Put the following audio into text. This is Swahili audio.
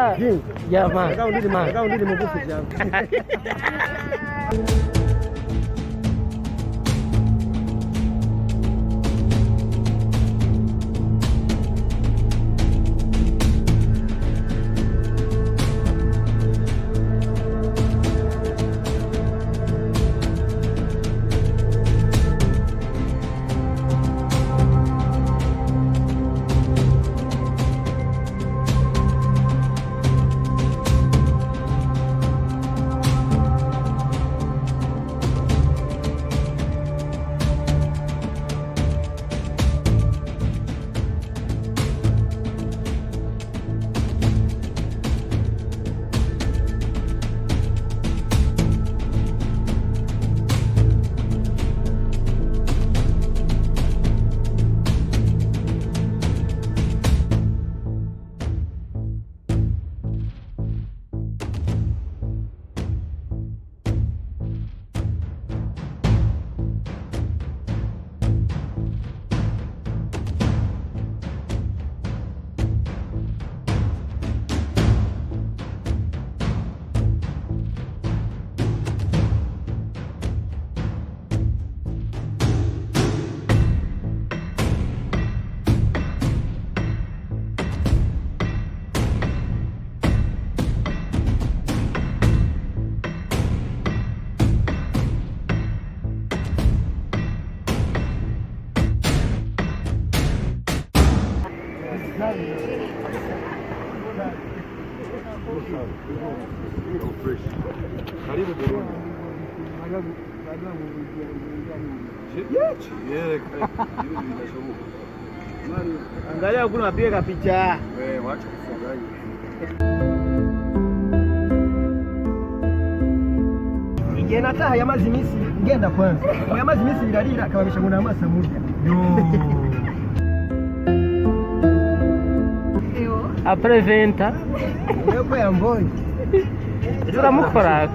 Ah, jamaa. Kama ndili mkufu jamaa. Angalia kuna piga picha. Wewe wacha kufunga. Igena taha ya mazimisi ngenda kwanza. Ya mazimisi birarira kababisha ngo namasa murya. A presenta. Wewe yambonye. Turamukora.